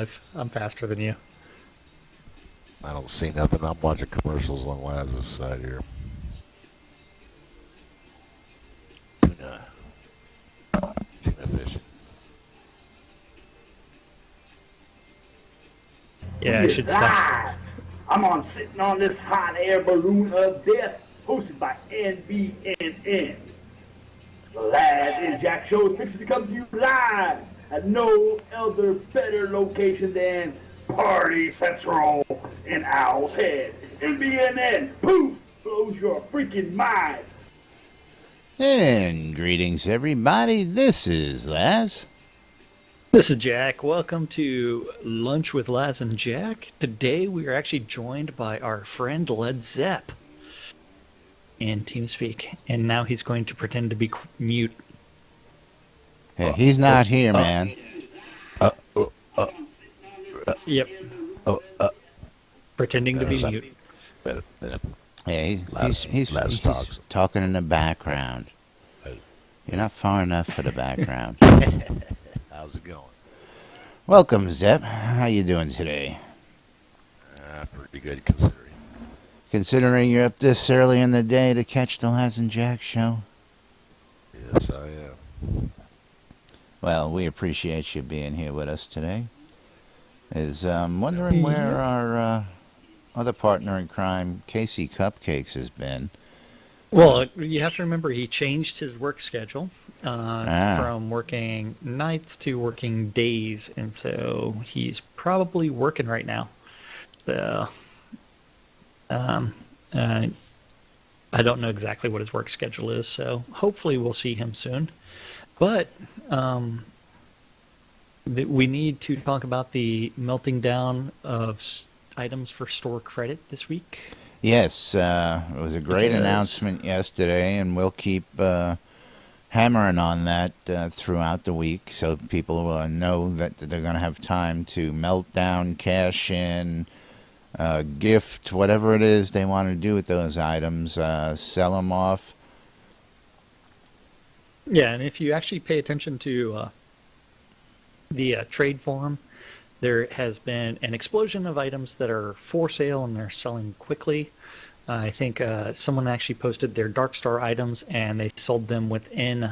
I'm faster than you. I don't see nothing. I'm watching commercials on Laz's side here. Tuna. Tuna fishing. Yeah, I should stop. Live. I'm on sitting on this hot air balloon of death, hosted by NBNN. The Laz and Jack show is fixing to come to you live at no other better location than Party Central in Owl's Head. NBNN, poof, blows your freaking minds. And greetings, everybody. This is Laz. This is Jack. Welcome to Lunch with Laz and Jack. Today we are actually joined by our friend Led Zepp in TeamSpeak, and now he's going to pretend to be mute. Hey, he's not here, man. Yep. Pretending to be mute. Hey, he's talking in the background. You're not far enough for the background. How's it going? Welcome, Zepp. How you doing today? Pretty good considering. Considering you're up this early in the day to catch the Laz and Jack show? Yes, I am. Well, we appreciate you being here with us today. Wondering where our other partner in crime, Casey Cupcakes, has been. Well, you have to remember he changed his work schedule from working nights to working days, and so he's probably working right now. So, I don't know exactly what his work schedule is, so hopefully we'll see him soon. But we need to talk about the melting down of items for store credit this week. Yes, it was a great announcement yesterday, and we'll keep hammering on that throughout the week so people know that they're going to have time to melt down, cash in, gift, whatever it is they want to do with those items, sell them off. Yeah, and if you actually pay attention to the trade forum, there has been an explosion of items that are for sale and they're selling quickly. I think someone actually posted their Dark Star items and they sold them within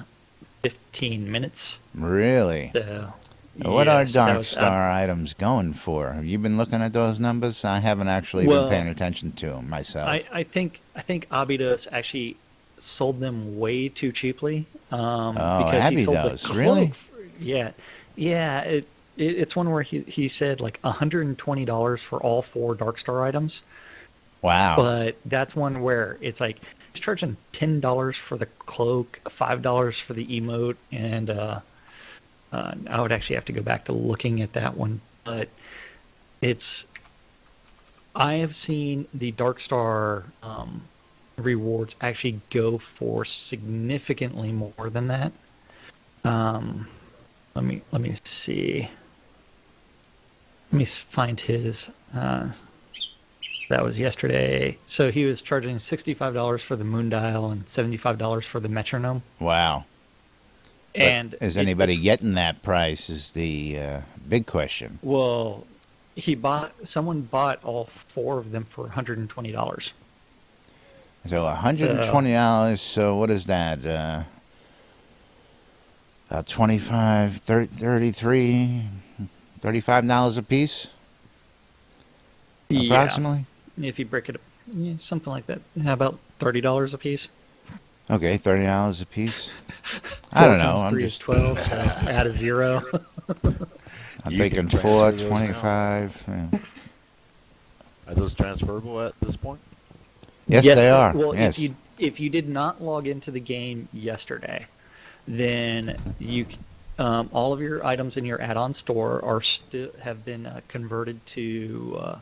15 minutes. Really? So, what are Dark Star items going for? Have you been looking at those numbers? I haven't actually been paying attention to them myself. I think Abydos actually sold them way too cheaply. Because he sold the cloak. Really? Yeah. It's one where he said like $120 for all 4 Dark Star items. Wow. But that's one where it's like he's charging $10 for the cloak, $5 for the emote, and I would actually have to go back to looking at that one. But I have seen the Dark Star rewards actually go for significantly more than that. Let me see. Let me find his. That was yesterday. So he was charging $65 for the moon dial and $75 for the metronome. Wow. And is anybody getting that price? Is the big question. Well, someone bought all 4 of them for $120. So $120. So what is that? About $25, $33, $35 a piece, approximately. If you break it up, something like that. How about $30 a piece? Okay, $30 a piece. I don't know. 4 times 3 is 12. So add a 0. I'm thinking 4, 25. Yeah. Are those transferable at this point? Yes, they are. Well, yes. if you did not log into the game yesterday, then you all of your items in your add-on store have been converted to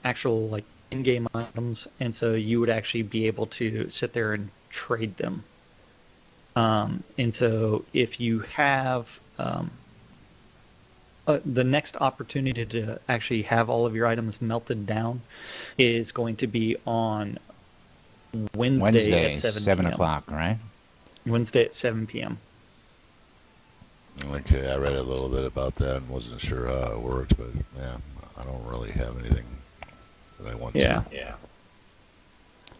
actual like in-game items, and so you would actually be able to sit there and trade them. And so if you have the next opportunity to actually have all of your items melted down is going to be on Wednesday at 7 o'clock, right? Wednesday at 7 p.m. Okay, I read a little bit about that and wasn't sure how it worked, but yeah, I don't really have anything that I want Yeah. to.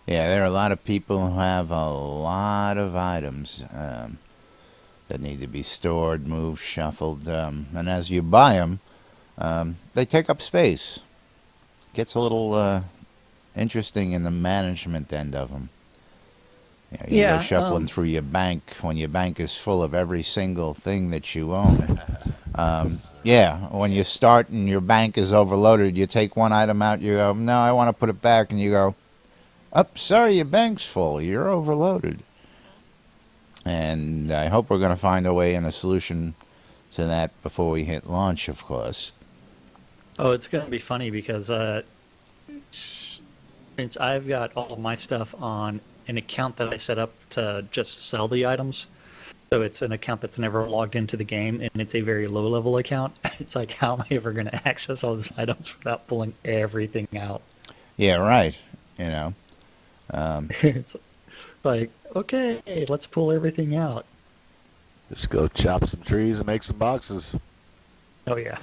Yeah, there are a lot of people who have a lot of items that need to be stored, moved, shuffled, and as you buy them, they take up space. Gets a little interesting in the management end of them. You go Yeah. shuffling through your bank when your bank is full of every single thing that you own. Yeah, when you start and your bank is overloaded, you take one item out, you go, no, I want to put it back, and you go, oh, sorry, your bank's full, you're overloaded. And I hope we're going to find a way and a solution to that before we hit launch, of course. Oh, it's going to be funny because since I've got all of my stuff on an account that I set up to just sell the items, so it's an account that's never logged into the game, and it's a very low-level account. It's like, how am I ever going to access all these items without pulling everything out? Yeah, right. It's like, okay, let's pull everything out. Just go chop some trees and make some boxes. Oh yeah.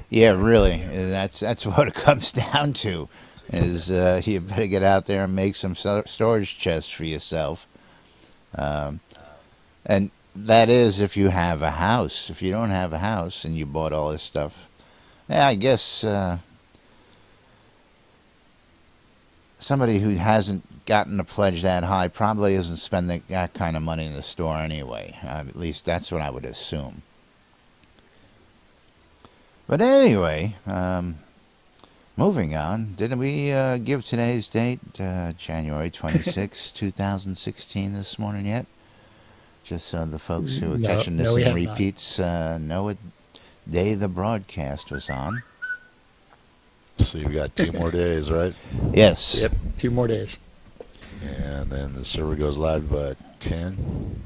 Yeah, really. That's what it comes down to. Is you better get out there and make some storage chests for yourself. And that is if you have a house. If you don't have a house and you bought all this stuff, yeah, I guess somebody who hasn't gotten a pledge that high probably isn't spending that kind of money in the store anyway. At least that's what I would assume. But anyway, moving on. Didn't we give today's date, January 26, 2016, this morning yet? Just so the folks who are catching this we in have not. repeats know what day the broadcast was on. So you've got 2 more days, right? Yes. Yep. 2 more days. And then the server goes live at 10.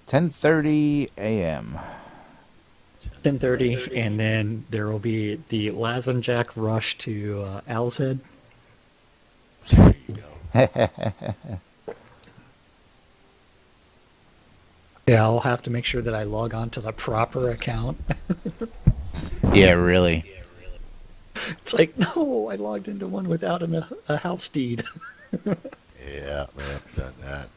10:30 a.m. 10:30, and then there will be the Laz and Jack rush to Owl's Head. There you go. Yeah, I'll have to make sure that I log on to the proper account. Yeah, really. It's like, no, I logged into one without a house deed. Yeah, they haven't done that.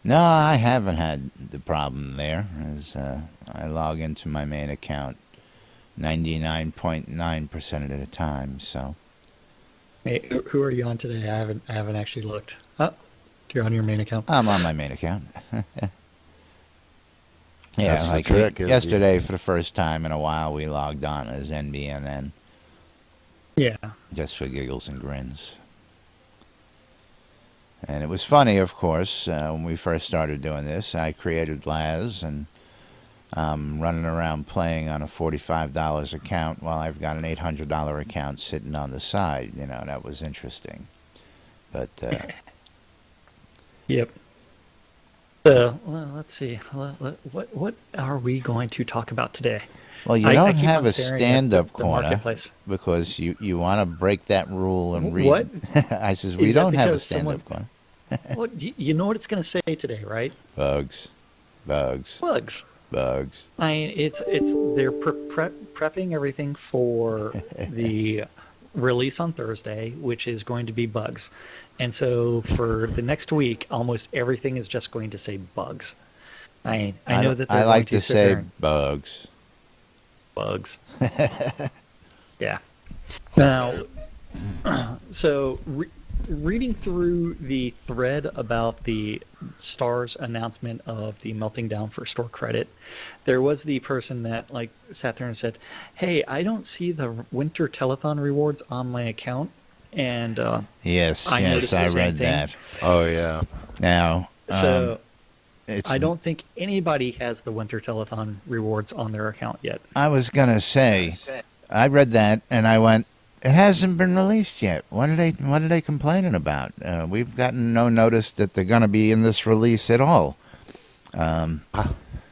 No, I haven't had the problem there, as I log into my main account 99.9% of the time. So Hey, who are you on today? I haven't actually looked. Oh, you're on your main account. I'm on my main account. Yeah, That's the like trick, is yesterday, for the first time in a while, we logged on as NBNN, Yeah. just for giggles and grins. And it was funny, of course, when we first started doing this. I created Laz, and I'm running around playing on a $45 account while I've got an $800 account sitting on the side. You know, that was interesting. But Yep. So let's see. What are we going to talk about today? well, you I don't keep have on a staring at stand-up the corner marketplace. because you want to break that rule and read. What? I says we Is that don't have a because someone- stand-up corner. Well, you know what it's going to say today, right? Bugs. Bugs. Bugs. I mean, it's they're prepping everything for the release on Thursday, which is going to be bugs. And so for the next week, almost everything is just going to say bugs. I know that they're I like going to sit say there and- bugs. bugs. Yeah. Now, so reading through the thread about the Stars announcement of the melting down for store credit, there was the person that like sat there and said, "Hey, I don't see the winter telethon rewards on my account." And Yes, I noticed yes, the I same read thing. that. Oh, yeah. Now, so it's. I don't think anybody has the winter telethon rewards on their account yet. I was gonna say, I read that and I went, it hasn't been released yet. What are they complaining about? We've gotten no notice that they're gonna be in this release at all. I want my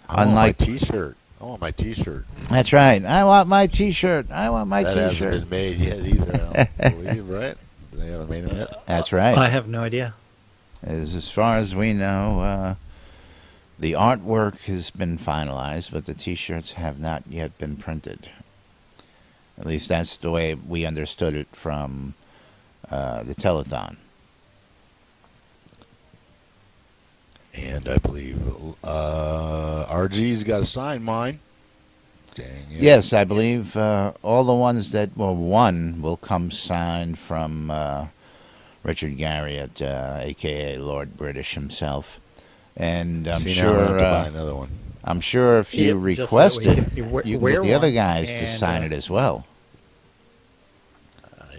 Unlike- T-shirt. I want my T-shirt. That's right. I want my T-shirt. I want my That T-shirt. hasn't been made yet either, I don't believe, right? They haven't made them yet? That's right. I have no idea. As far as we know, The artwork has been finalized, but the T-shirts have not yet been printed. At least that's the way we understood it from the telethon. And I believe RG's got to sign mine. Dang it. Yes, I believe all the ones that were won will come signed from Richard Garriott, a.k.a. Lord British himself. And I'm See, now I'm gonna sure have to buy another one. I'm sure if you Yep, just that way request it, you you can wear get the other one guys to and, sign it as well.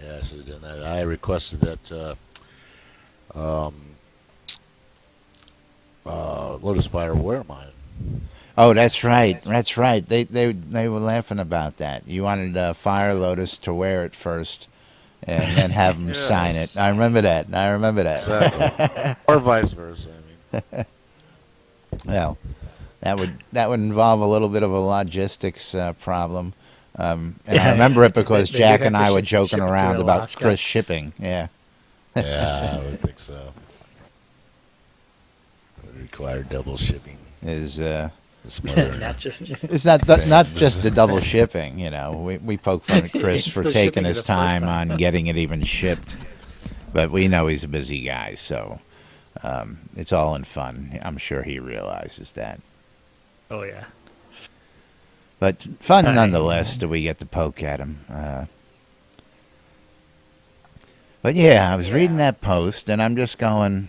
Yeah, I should have done that. I requested that Lotus Fire wear mine. Oh, that's right. That's right. They were laughing about that. You wanted Fire Lotus to wear it first, and then have them Yes. sign it. I remember that. Exactly. Or vice versa. I mean, Well, that would involve a little bit of a logistics problem. And I remember it because They do Jack have and to I were ship joking it to around about Alaska. Chris shipping. Yeah. yeah, I would think so. It would require double shipping. Is It's more Not just It's not just the double shipping, you know. We poke fun at Chris It's for the taking shipping his the first time time. on getting it even shipped, but we know he's a busy guy, so it's all in fun. I'm sure he realizes that. oh yeah. But fun Aye. nonetheless that we get to poke at him. But yeah, I was reading that post, and I'm just going,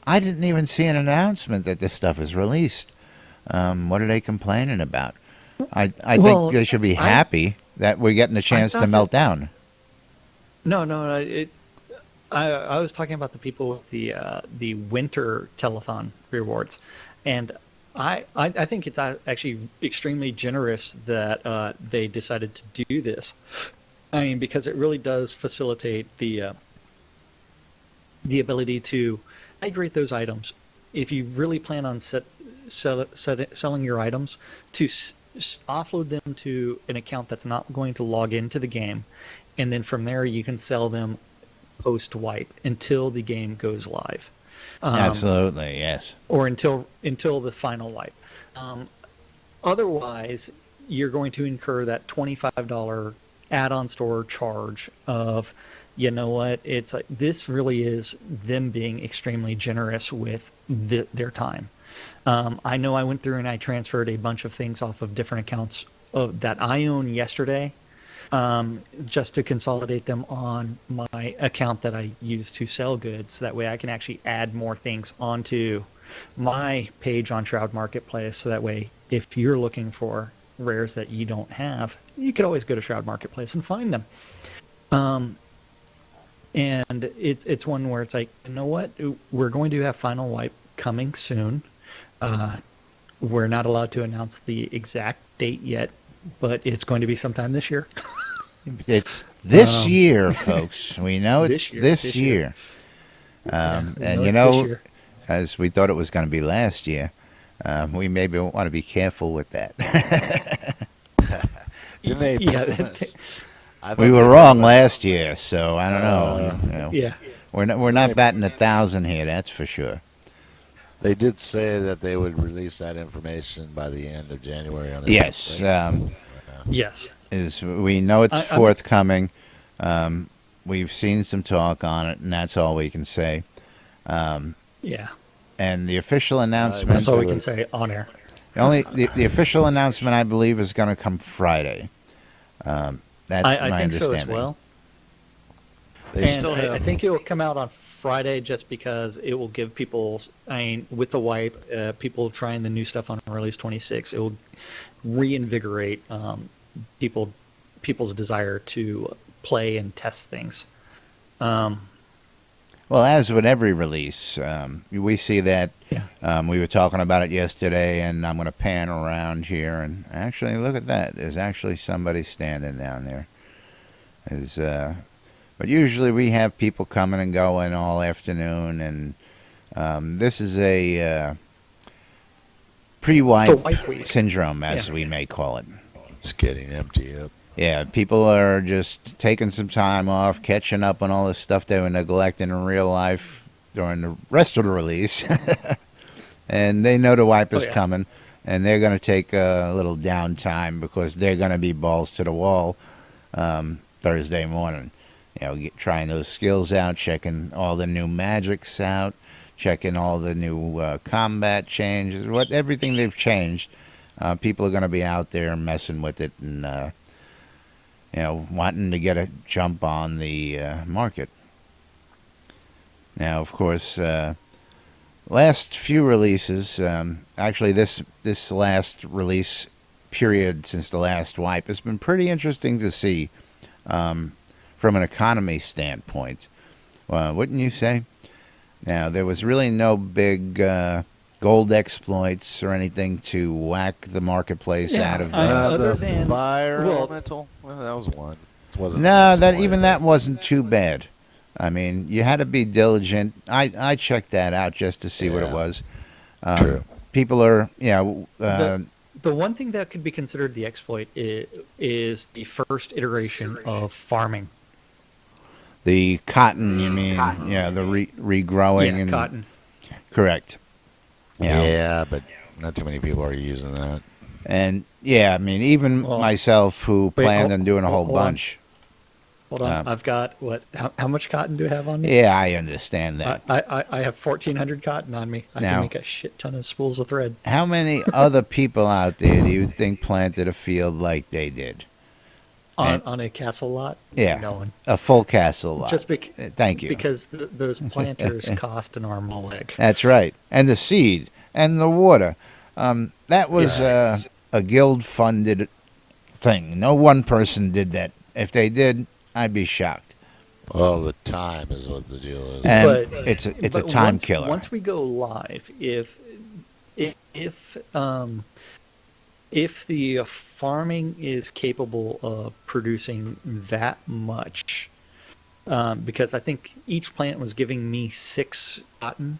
I didn't even see an announcement that this stuff is released. What are they complaining about? I Well, think they should be I- happy that we're getting a chance to thought melt down. No. I was talking about the people with the winter telethon rewards, and I think it's actually extremely generous that they decided to do this. I mean, because it really does facilitate the ability to migrate those items. If you really plan on selling your items, to offload them to an account that's not going to log into the game, and then from there you can sell them post wipe until the game goes live. Absolutely, yes. Or until the final wipe. Otherwise, you're going to incur that $25 add-on store charge of, you know what, it's like, this really is them being extremely generous with their time. I know I went through and I transferred a bunch of things off of different accounts that I own yesterday, just to consolidate them on my account that I use to sell goods. That way I can actually add more things onto my page on Shroud Marketplace. So that way, if you're looking for rares that you don't have, you could always go to Shroud Marketplace and find them. And it's one where it's like, you know what? We're going to have Final Wipe coming soon. We're not allowed to announce the exact date yet, but it's going to be sometime this year. It's this year, folks. We know it's This year. And we you it's know, this year. as we thought it was going to be last year, we maybe want to be careful with that. Didn't they? Yeah, I thought We they were wrong promised- last year, so I don't know. You know. yeah. We're not batting 1,000 here, that's for sure. They did say that they would release that information by the end of January. On their Yes, website. Yes. we know it's I'm- forthcoming. We've seen some talk on it, and that's all we can say. Yeah. And the official announcement, That's all we can say on air. the official announcement, I believe, is going to come Friday. That's I my think so understanding. as well. They And still have. I think it will come out on Friday just because it will give people, I mean, with the wipe, people trying the new stuff on release 26, it will reinvigorate people's desire to play and test things. Well, as with every release, we see that. Yeah. We were talking about it yesterday, and I'm going to pan around here, and actually, look at that. There's actually somebody standing down there. But usually we have people coming and going all afternoon, and this is a The pre-wipe wipe week. syndrome, as Yeah. we may call it. It's getting empty up. Yeah, people are just taking some time off, catching up on all the stuff they were neglecting in real life during the rest of the release. and they know the wipe is Oh, yeah. coming, and they're going to take a little downtime because they're going to be balls to the wall Thursday morning. Trying those skills out, checking all the new magics out, checking all the new combat changes, everything they've changed. People are going to be out there messing with it and wanting to get a jump on the market. Now, of course, last few releases, actually this last release period since the last wipe has been pretty interesting to see from an economy standpoint. Wouldn't you say? Now, there was really no big gold exploits or anything to whack the marketplace Yeah, out of. other The than- fire well- elemental. Well, that was one. It wasn't No, an that exploit, even but- that wasn't too bad. I mean, you had to be diligent. I checked that out just to see what it Yeah. was. True. People are, The one thing that could be considered the exploit is the first iteration of farming. the cotton. You mean, the regrowing Yeah, and cotton. correct. Yeah, but not too many people are using that. And I mean, even Well, myself, who wait, planned hold- on doing a whole hold on. bunch. Hold on, I've got what? How much cotton do I have on me? Yeah, I understand that. I have 1,400 cotton on me. I Now- can make a shit ton of spools of thread. How many other people out there do you think planted a field like they did? And- On a castle lot? Yeah. No one. A full castle lot. Just Thank you. because those planters cost an arm and a leg. That's right. And the seed and the water. That was a guild-funded thing. No one person did that. If they did, I'd be shocked. Well, the time is what the deal is. And But- it's a But time once, killer. Once we go live, if the farming is capable of producing that much, because I think each plant was giving me 6 cotton,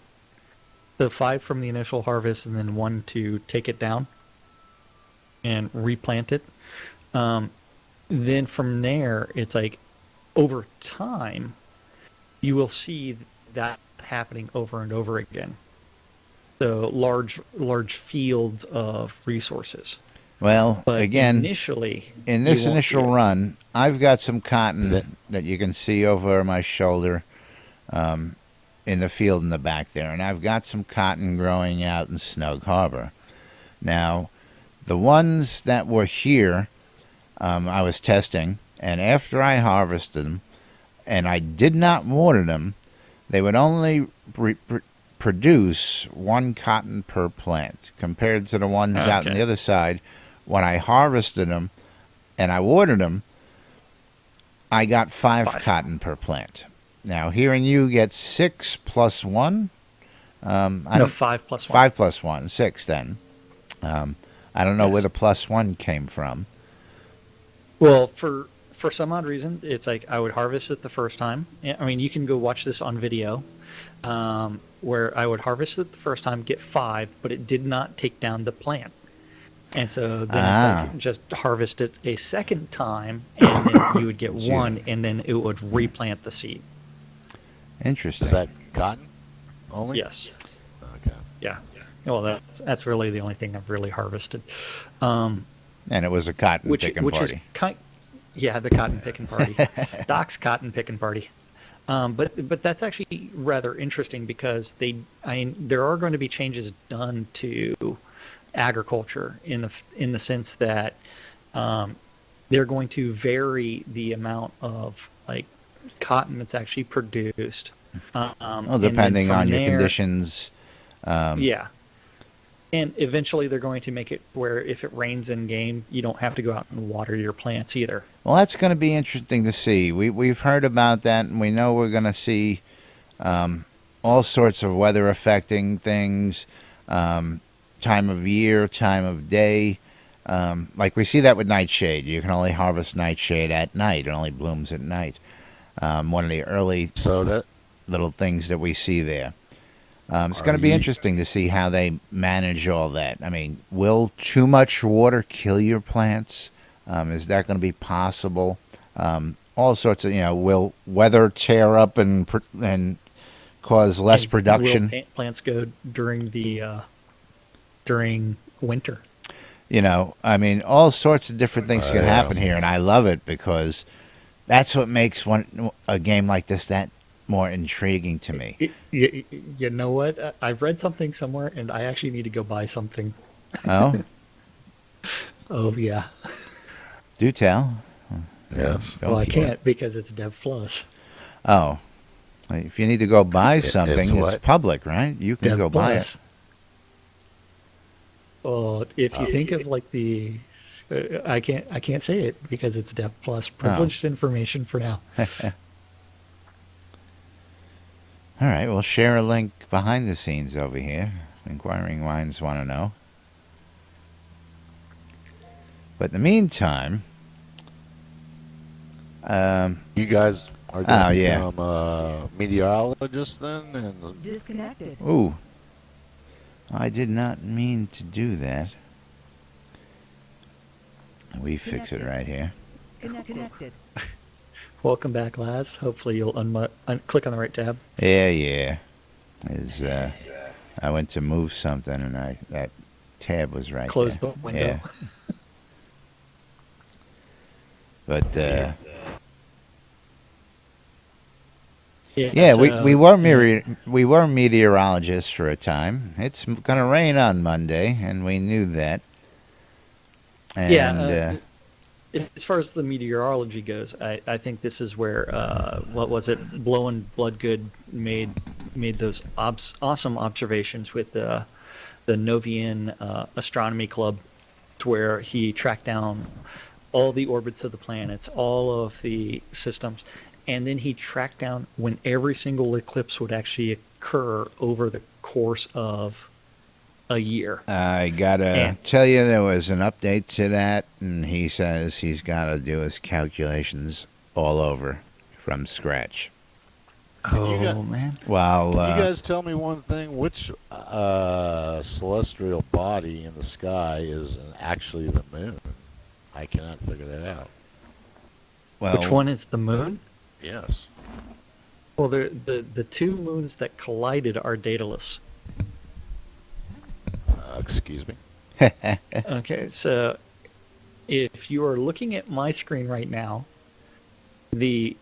so 5 from the initial harvest, and then 1 to take it down and replant it. Then from there, it's like over time, you will see that happening over and over again. So large fields of resources. Well, But again, initially, in you this won't initial see it. run, I've got some cotton that you can see over my shoulder in the field in the back there. And I've got some cotton growing out in Snug Harbor. Now, the ones that were here, I was testing, and after I harvested them, and I did not water them, they would only produce 1 cotton per plant, compared to the ones out on Okay. the other side. When I harvested them and I watered them, I got 5 cotton per plant. Now, hearing you get 6 plus 1, No, 5 plus 1. 5 plus 1, 6 then. I don't know where Yes. the plus 1 came from. Well, for some odd reason, it's like I would harvest it the first time. I mean, you can go watch this on video, where I would harvest it the first time, get 5, but it did not take down the plant. And so then it's like just harvest it a second time, and then you would get 1, and then it would replant the seed. Interesting. Is that cotton only? Yes. Okay. Yeah. Well, that's really the only thing I've really harvested. And it was a cotton picking which party. is the cotton picking party. Doc's cotton picking party. But that's actually rather interesting because there are going to be changes done to agriculture in the sense that they're going to vary the amount of like cotton that's actually produced. Depending on your conditions. Yeah. And eventually they're going to make it where if it rains in game, you don't have to go out and water your plants either. Well, that's going to be interesting to see. We've heard about that, and we know we're going to see all sorts of weather affecting things, time of year, time of day. Like we see that with nightshade. You can only harvest nightshade at night. It only blooms at night. One of the early little things that we see there. It's going to be interesting to see how they manage all that. I mean, will too much water kill your plants? Is that going to be possible? All sorts of, will weather tear up and cause less And production? will plants go during the during winter. I mean, all sorts of different things can Yeah. happen here, and I love it because that's what makes a game like this that more intriguing to me. You know what? I've read something somewhere, and I actually need to go buy something. Oh, Oh yeah. do tell. Yes. Don't Well, I keep can't because it's Dev Plus. Oh, if you need to go buy something, it's it's what? public, right? You can Dev go buy Plus. it. Well, if you think of like the, I can't say it because it's Dev Plus. Privileged information for now. All right, we'll share a link behind the scenes over here. Inquiring minds want to know. But in the meantime, You guys are Oh, going to yeah. become meteorologists then? And Disconnected. ooh, I did not mean to do that. We fix it Connected. right here. Connected. Welcome back, Laz. Hopefully you'll click on the right tab. Yeah. I went to move something and that tab was right Close there. the window. Yeah. But yeah, we were meteorologists for a time. It's going to rain on Monday, and we knew that. And as far as the meteorology goes, I think this is where what was it? Blowing Bloodgood made those awesome observations with the Novian Astronomy Club, to where he tracked down all the orbits of the planets, all of the systems, and then he tracked down when every single eclipse would actually occur over the course of a year. I gotta And- tell you, there was an update to that, and he says he's got to do his calculations all over from scratch. Oh, you got- man. While Can you guys tell me one thing? Which celestial body in the sky is actually the moon? I cannot figure that out. Which one is the moon? Yes. Well, the two moons that collided are Daedalus. Excuse me. Okay, so if you are looking at my screen right now, you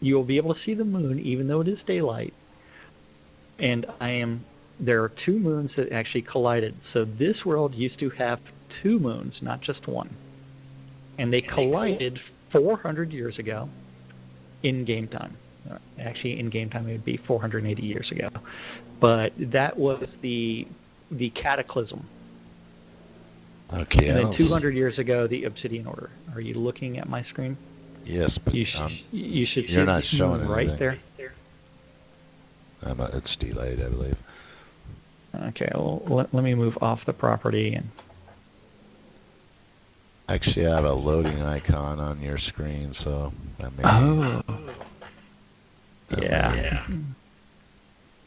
will be able to see the moon even though it is daylight. And there are two moons that actually collided. So this world used to have two moons, not just one. And they collided 400 years ago in game time. Actually, in game time, it would be 480 years ago. But that was the cataclysm. Okay. And I then don't 200 years ago, the Obsidian Order. Are you looking at my screen? Yes, but You should see you're the not showing moon right anything. there. it's delayed, I believe. Okay, well, let me move off the property. And Actually, I have a loading icon on your screen, so that may. Yeah.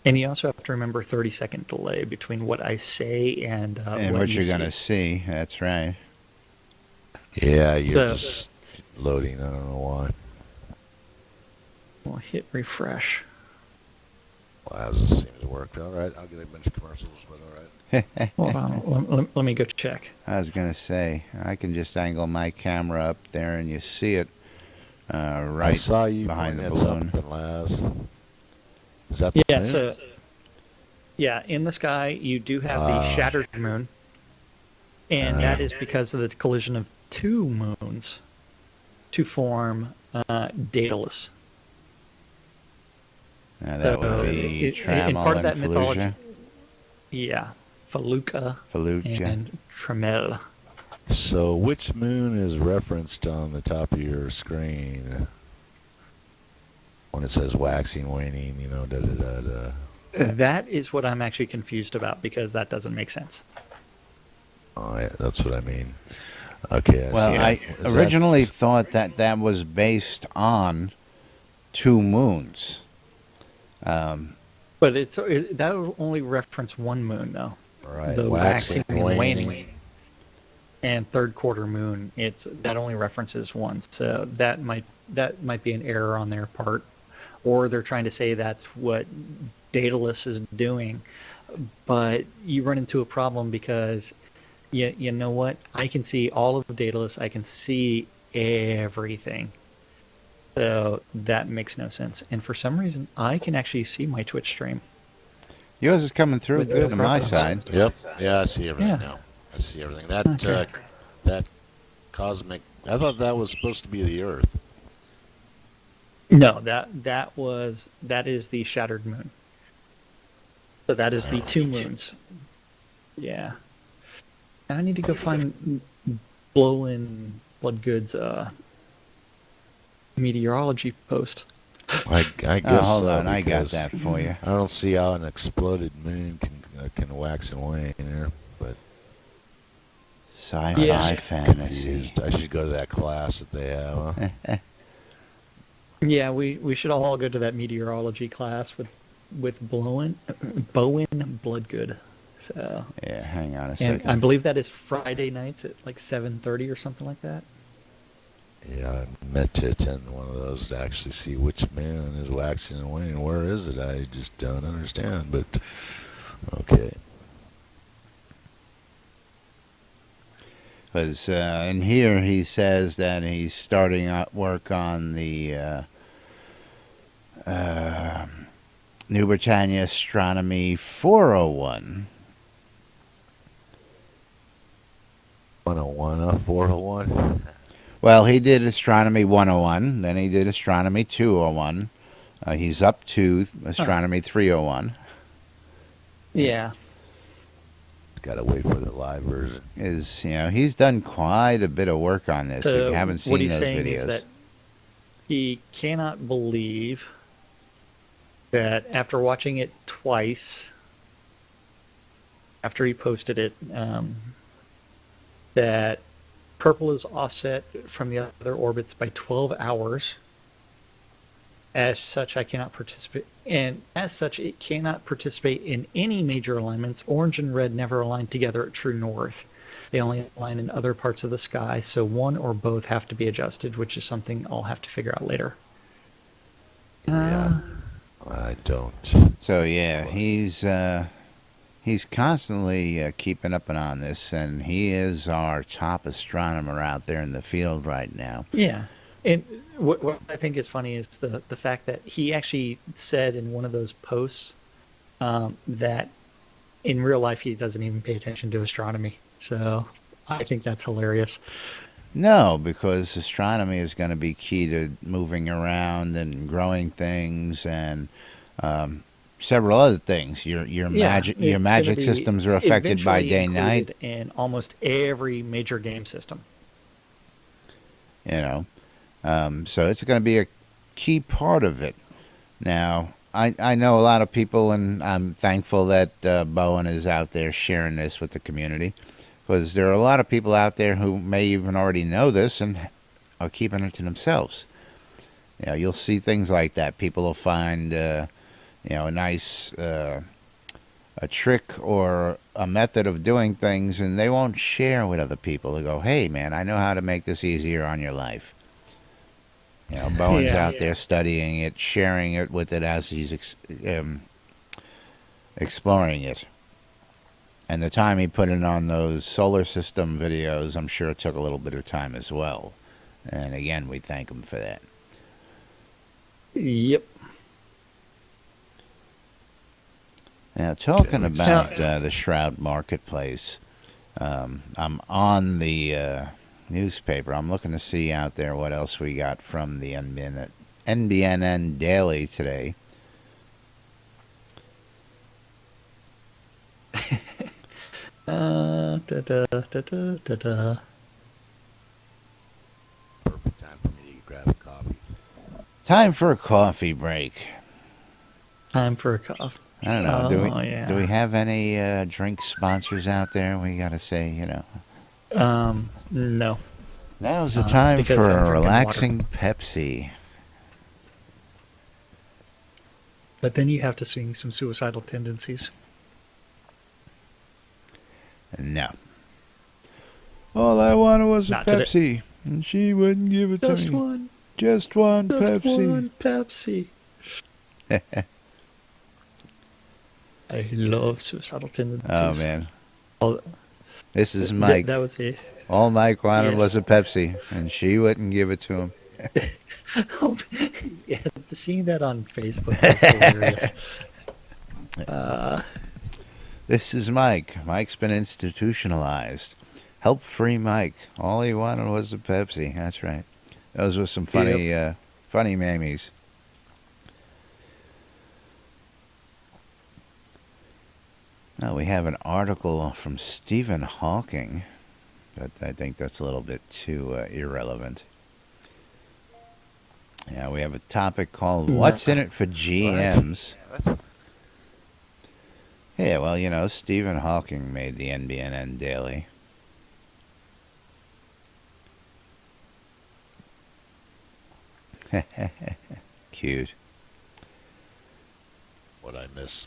And you also have to remember 30-second delay between what I say and what you you're going to see. see. That's right. Yeah, you're The- just loading. I don't know why. We'll hit refresh. Well, as it seems to work. All right, I'll get a bunch of commercials, but all right. Hold on, let me go check. I was going to say, I can just angle my camera up there and you see it right I saw you behind the pointing at balloon. something, Laz. Is that the Yeah, moon? so in the sky you do have the Ah. shattered moon, and that is because of the collision of two moons to form Daedalus. Now, that would be in Trammel part of that and mythology, Fallujah. yeah, Feluca Fallujah. and Tremel. So, which moon is referenced on the top of your screen when it says waxing, waning? You know, da da da da. That is what I'm actually confused about because that doesn't make sense. Oh, yeah, that's what I mean. Okay. Well, see. I Is that- originally thought that was based on two moons. But that will only reference one moon though. right, The waxing, waxing and waning. waning. And third quarter moon, that only references one, so that might be an error on their part. or they're trying to say that's what Daedalus is doing. But you run into a problem because you know what? I can see all of Daedalus. I can see everything. So that makes no sense. And for some reason, I can actually see my Twitch stream. Yours is coming through With good no on my problems. side. Yep. Yeah, I see everything Yeah. now. I see everything. That Okay. that cosmic. I thought that was supposed to be the Earth. No, that is the shattered moon. So that is the two moons. Yeah. I need to go find Blowin Bloodgood's meteorology post. I guess. Oh, hold so, on, I got because that for you. I don't see how an exploded moon can wax and wane here, but Sci-fi Yeah. fantasy. confused. I should go to that class that they have. Huh? Yeah, we should all go to that meteorology class with Bowen Bloodgood. So, Yeah, hang on a and second. I believe that is Friday nights at like 7:30 or something like that. Yeah, I meant to attend one of those to actually see which moon is waxing and waning. Where is it? I just don't understand. But okay. Because in here he says that he's starting out work on the New Britannia Astronomy 401. 101, 401. Well, he did Astronomy 101, then he did Astronomy 201. He's up to Astronomy 301. Yeah. Gotta wait for the live version. He's done quite a bit of work on this. If So you haven't seen what he's those saying videos. is that he cannot believe that after watching it twice, after he posted it, that purple is offset from the other orbits by 12 hours. As such, I cannot participate, and as such, it cannot participate in any major alignments. Orange and red never align together at true north. They only align in other parts of the sky, so one or both have to be adjusted, which is something I'll have to figure out later. Yeah. I don't. So yeah, he's constantly keeping up on this, and he is our top astronomer out there in the field right now. Yeah, and what I think is funny is the fact that he actually said in one of those posts that in real life he doesn't even pay attention to astronomy. So I think that's hilarious. No, because astronomy is going to be key to moving around and growing things and several other things. Your magic it's gonna be systems are affected by eventually day night. included in almost every major game system. So it's going to be a key part of it. Now, I know a lot of people, and I'm thankful that Bowen is out there sharing this with the community, because there are a lot of people out there who may even already know this and are keeping it to themselves. You'll see things like that. People will find, a nice a trick or a method of doing things, and they won't share with other people. They go, "Hey, man, I know how to make this easier on your life." Bowen's out there studying it, sharing it with it as he's exploring it. And the time he put in on those solar system videos, I'm sure it took a little bit of time as well. And again, we thank him for that. Yep. Now, talking about the Shroud Marketplace, I'm on the newspaper. I'm looking to see out there what else we got from the NBNN Daily today. Perfect time for me to grab a coffee. Time for a coffee break. Time for a cough. I don't know. Yeah. Do we have any drink sponsors out there? We got to say, No. Now's the time because for I'm a drinking relaxing Pepsi. But then you have to sing some suicidal tendencies. No. All I wanted was a Not today. Pepsi, and she wouldn't give it Just to me. one. Just one Just Pepsi. one Pepsi. I love suicidal tendencies. Oh man, All- this is th- Mike. That was a. All Mike wanted Yes. was a Pepsi, and she wouldn't give it to him. Yeah, seeing that on Facebook was hilarious. This is Mike. Mike's been institutionalized. Help free Mike. All he wanted was a Pepsi. That's right. Those were some funny, funny memes. Now we have an article from Stephen Hawking, but I think that's a little bit too irrelevant. Yeah, we have a topic called "What's in it for GMs?" Yeah, well, you know, Stephen Hawking made the NBNN Daily. Cute. What I miss?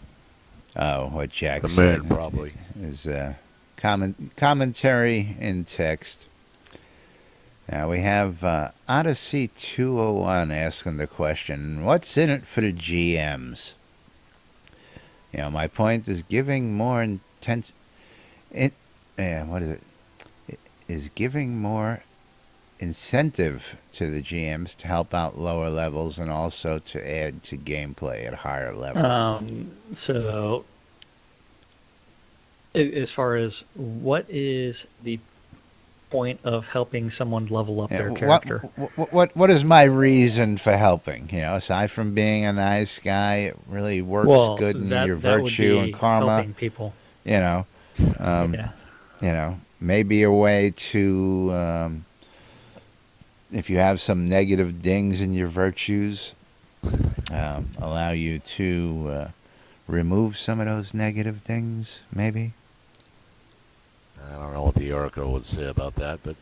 Oh, what Jack The said moon, probably. is commentary in text. Now we have Odyssey 201 asking the question, what's in it for the GMs? You know, my point is giving more intense... what is it? Is giving more incentive to the GMs to help out lower levels and also to add to gameplay at higher levels. So, as far as what is the point of helping someone level up their character? What is my reason for helping? You know, aside from being a nice guy, it really works good in your that would virtue be and karma. helping people. You know, Yeah. you know, maybe a way to, if you have some negative dings in your virtues, allow you to remove some of those negative dings, maybe. I don't know what the Oracle would say about that, but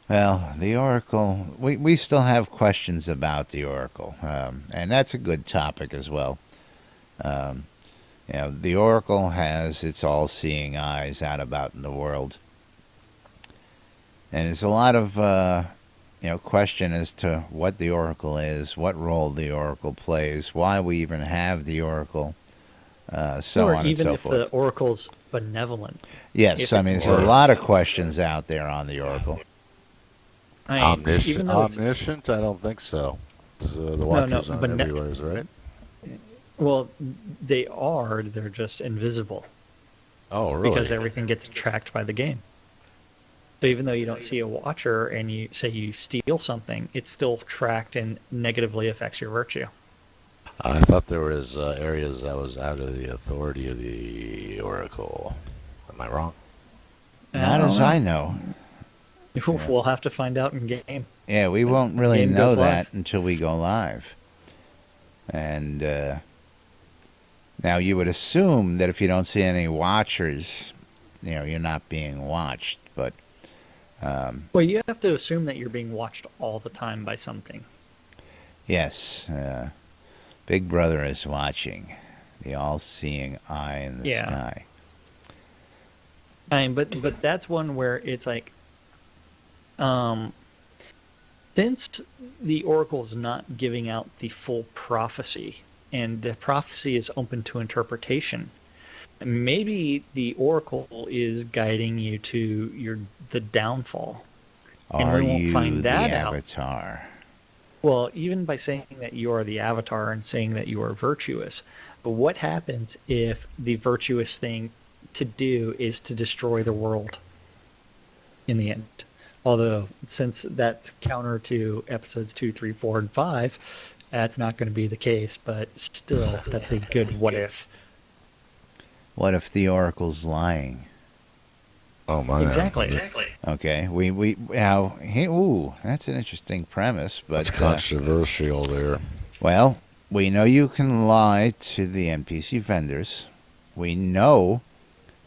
Well, the Oracle, we still have questions about the Oracle, and that's a good topic as well. You know, the Oracle has its all-seeing eyes out about in the world. And there's a lot of, you know, question as to what the Oracle is, what role the Oracle plays, why we even have the Oracle, so Or on and even so if forth. the oracle's benevolent. Yes, if I it's mean, there's worth- a lot of questions out there on the Oracle. I mean, omniscient. even though it's, Omniscient? I don't think so. The Watchers aren't but everywhere, right? well, they are. They're just invisible Oh, really? because everything gets tracked by the game. So even though you don't see a watcher and you say you steal something, it's still tracked and negatively affects your virtue. I thought there was areas that was out of the authority of the Oracle. Am I wrong? Not as I know. We'll have to find out in game. Yeah, we won't really Game know goes that live. until we go live. And now you would assume that if you don't see any watchers, you know, you're not being watched. But Well, you have to assume that you're being watched all the time by something. yes, Big Brother is watching. The all-seeing eye in the Yeah. sky. I mean, but that's one where it's like, since the Oracle is not giving out the full prophecy, and the prophecy is open to interpretation, maybe the Oracle is guiding you to the downfall. And Are we won't you find the that out. avatar? Well, even by saying that you are the avatar and saying that you are virtuous, but what happens if the virtuous thing to do is to destroy the world in the end? Although, since that's counter to episodes 2, 3, 4, and 5, that's not going to be the case, but still, that's a good what if. What if the Oracle's lying? Oh, my. Exactly. Okay, we now ooh, that's an interesting premise, but That's controversial there. well, we know you can lie to the NPC vendors. We know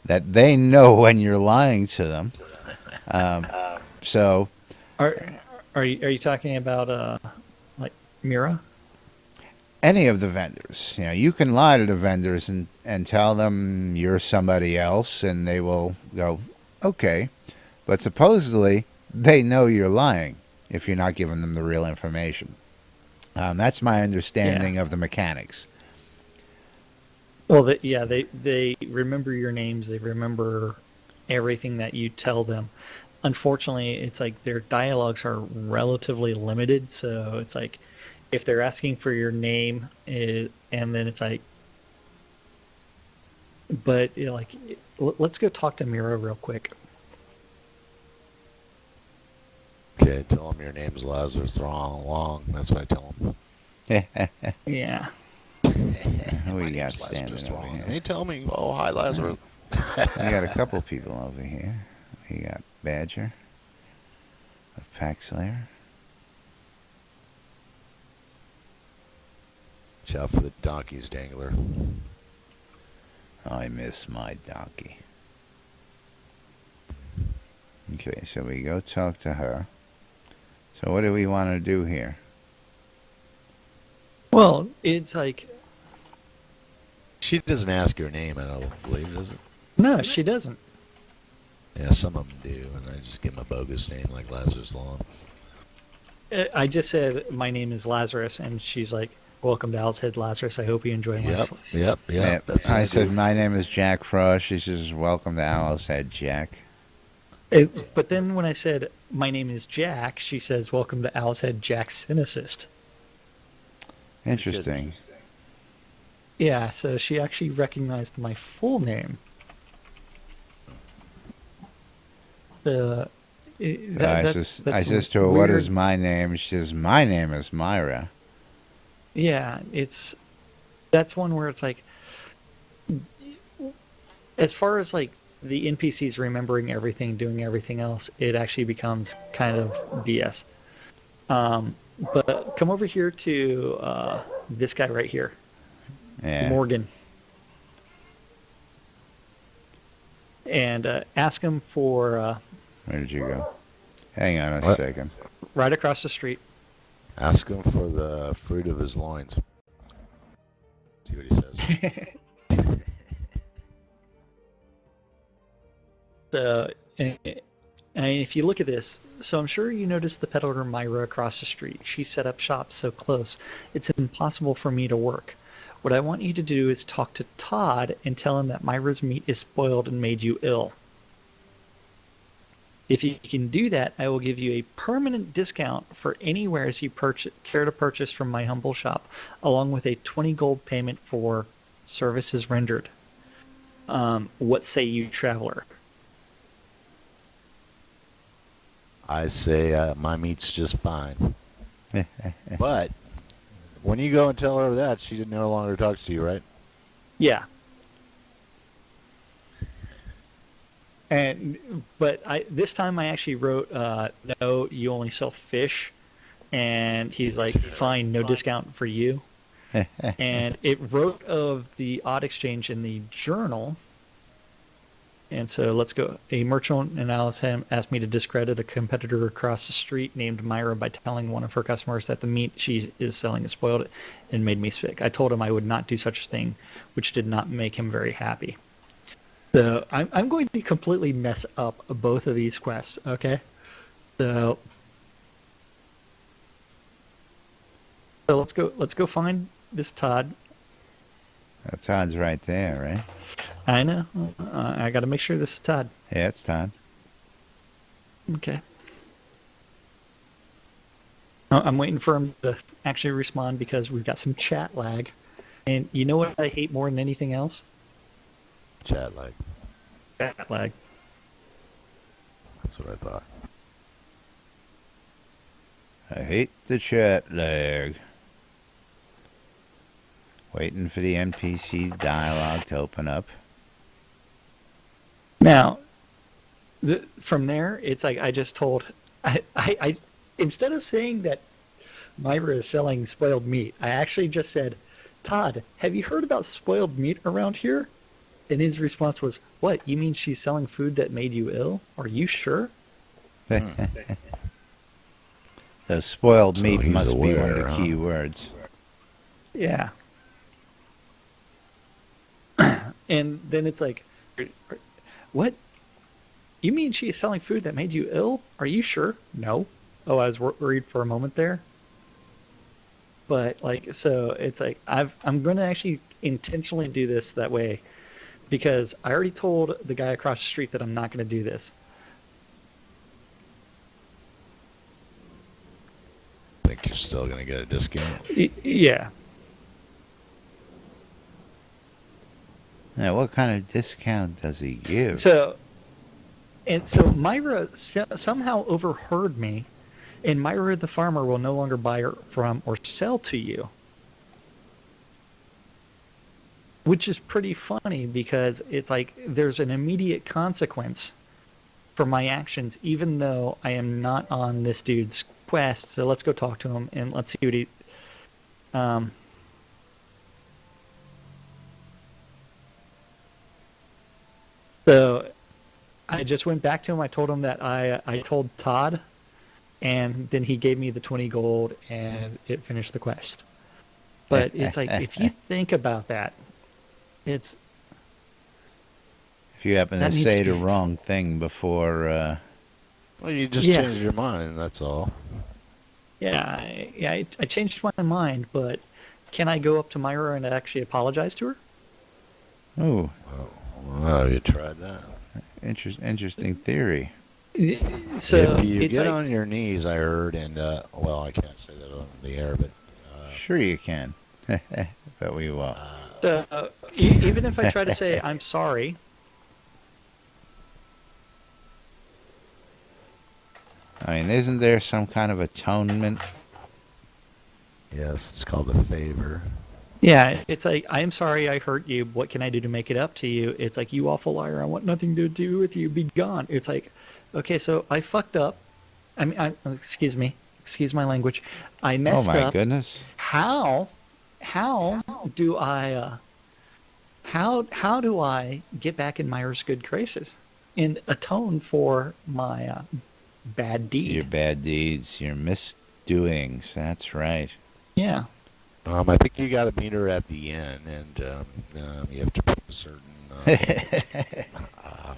that they know when you're lying to them. So Are you talking about like Mira? any of the vendors, you know, you can lie to the vendors and tell them you're somebody else, and they will go, okay. But supposedly they know you're lying if you're not giving them the real information. That's my understanding of the mechanics. Well, they remember your names. They remember everything that you tell them. Unfortunately, it's like their dialogues are relatively limited. So it's like if they're asking for your name, and then it's like, but like, let's go talk to Mira real quick. Okay, tell them your name's Lazarus Long. That's what I tell them. Yeah. Who My we got name's standing Lazarus over Long. here? And they tell me, oh, hi, Lazarus. We got a couple people over here. We got Badger, a Pack Slayer. Watch out for the donkeys, Dangler. I miss my donkey. Okay, so we go talk to her. So what do we want to do here? Well, it's like, She doesn't ask your name, I don't believe, does it? no, she doesn't. Yeah, some of them do, and I just give them a bogus name like Lazarus Long. I just said my name is Lazarus, and she's like, "Welcome to Owl's Head, Lazarus. I hope you enjoy my." Yep. That's what I I said do. my name is Jack Frost. She says, "Welcome to Owl's Head, Jack." But then when I said my name is Jack, she says, "Welcome to Owl's Head, Jack Cynicist." Interesting. Yeah, so she actually recognized my full name. The I says to her, "What is my name?" She says, "My name is Myra." Yeah, that's one where it's like, as far as like the NPCs remembering everything, doing everything else, it actually becomes kind of BS. But come over here to this guy right here, Yeah. Morgan, and ask him for Where did you go? Hang on a What? second. right across the street. Ask him for the fruit of his loins. See what he says. So, and if you look at this, so I'm sure you noticed the peddler Myra across the street. She set up shop so close, it's impossible for me to work. What I want you to do is talk to Todd and tell him that Myra's meat is spoiled and made you ill. If you can do that, I will give you a permanent discount for any wares you care to purchase from my humble shop, along with a 20 gold payment for services rendered. What say you, traveler? I say my meat's just fine. But when you go and tell her that, she no longer talks to you, right? Yeah. But this time I actually wrote, no, you only sell fish. And he's like, fine, no discount for you. And it wrote of the odd exchange in the journal. And so let's go. A merchant in Alice asked me to discredit a competitor across the street named Myra by telling one of her customers that the meat she is selling is spoiled and made me sick. I told him I would not do such a thing, which did not make him very happy. So I'm going to completely mess up both of these quests, okay? So let's go find this Todd. Todd's right there, right? I know. I got to make sure this is Todd. Yeah, it's Todd. Okay. I'm waiting for him to actually respond because we've got some chat lag. And you know what I hate more than anything else? Chat lag. Chat lag. That's what I thought. I hate the chat lag. Waiting for the NPC dialogue to open up. Now, from there, it's like I just told, I instead of saying that Myra is selling spoiled meat, I actually just said, Todd, have you heard about spoiled meat around here? And his response was, what, you mean she's selling food that made you ill? Are you sure? The spoiled So meat he's must be one of aware, the huh? key words. Yeah. And then it's like, what? You mean she is selling food that made you ill? Are you sure? No. Oh, I was worried for a moment there. But like, so it's like I'm going to actually intentionally do this that way because I already told the guy across the street that I'm not going to do this. I think you're still going to get a discount. Yeah. Now, what kind of discount does he give? So Myra somehow overheard me, and Myra the farmer will no longer buy from or sell to you. Which is pretty funny because it's like there's an immediate consequence for my actions, even though I am not on this dude's quest. So let's go talk to him and let's see what he. Um, so I just went back to him. I told him that I told Todd, and then he gave me the 20 gold, and it finished the quest. But it's like if you think about that, it's If you happen to that needs say to the be- wrong thing before, Well, you just Yeah. changed your mind, that's all. I changed my mind, but can I go up to Myra and actually apologize to her? oh, Well, you tried that. interesting theory. So if you it's get like, on your knees, I heard, and, well, I can't say that on the air, but Sure you can. But we won't. so, even if I try to say I'm sorry, I mean, isn't there some kind of atonement? yes, it's called a favor. yeah, it's like I'm sorry I hurt you. What can I do to make it up to you? It's like you awful liar. I want nothing to do with you. Be gone. It's like, okay, so I fucked up. I mean, excuse me, excuse my language. I Oh messed my up. goodness. How do I how do I get back in Myra's good graces and atone for my bad deed? Your bad deeds, your misdoings. That's right. Yeah. I think you got to meet her at the inn, and you have to put a certain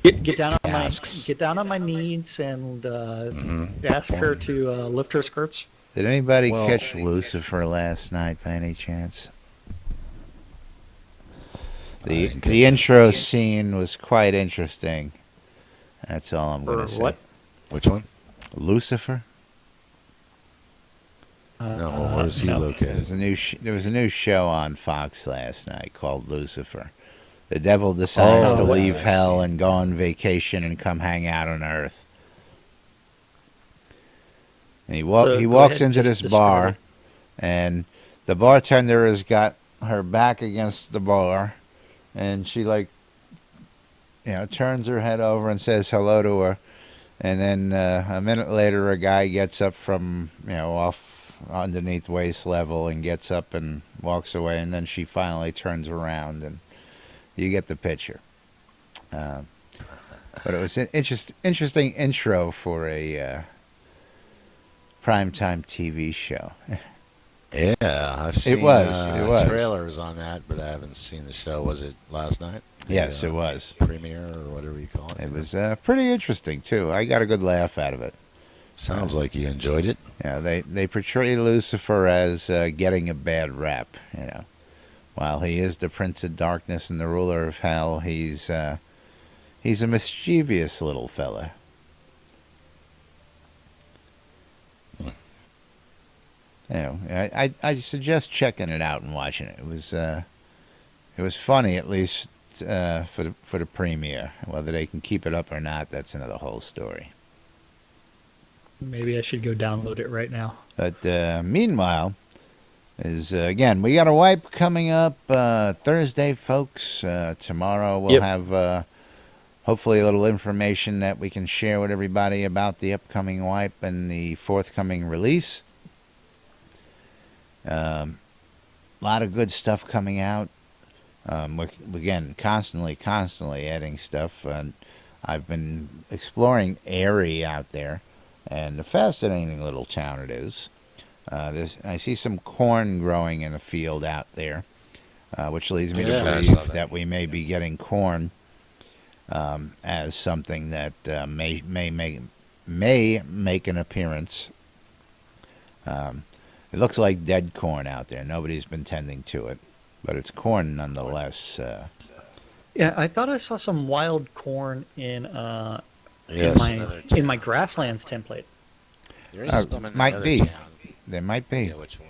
Get down on my tasks. get down on my knees and Mhm. ask her to lift her skirts. Did anybody Well- catch Lucifer last night by any chance? The didn't the intro scene was quite interesting. That's all I'm Or going to say. what? Which one? Lucifer? No, where's he no. There located? was a new show on Fox last night called Lucifer. The devil decides Oh, to yeah, leave I've hell seen and go on vacation and come hang out on Earth. And he So he go walks ahead, into just this describe bar, it. and the bartender has got her back against the bar, and she turns her head over and says hello to her, and then a minute later, a guy gets up from off underneath waist level and gets up and walks away, and then she finally turns around, and you get the picture. But it was an interesting intro for a primetime TV show. Yeah, I've seen was. trailers on that, but I haven't seen the show. Was it last night? Yes, The, it was. Premiere or whatever you call it. It was pretty interesting too. I got a good laugh out of it. Sounds like you enjoyed it. Yeah, they portray Lucifer as getting a bad rap. While he is the Prince of Darkness and the ruler of hell, he's a mischievous little fella. I suggest checking it out and watching it. It was funny, at least for the premiere. Whether they can keep it up or not, that's another whole story. Maybe I should go download it right now. But meanwhile, again, we got a wipe coming up Thursday, folks. Tomorrow we'll Yep. have hopefully a little information that we can share with everybody about the upcoming wipe and the forthcoming release. A lot of good stuff coming out. We're, again, constantly adding stuff. And I've been exploring Erie out there, and a fascinating little town it is. I see some corn growing in a field out there, which leads me Yeah, to I saw believe that. that we may be getting corn as something that may make an appearance. It looks like dead corn out there. Nobody's been tending to it, but it's corn nonetheless. Yeah, I thought I saw some wild corn in Yes, my another in my town. grasslands template. There is some in might another be. town. There might be. Yeah, which one?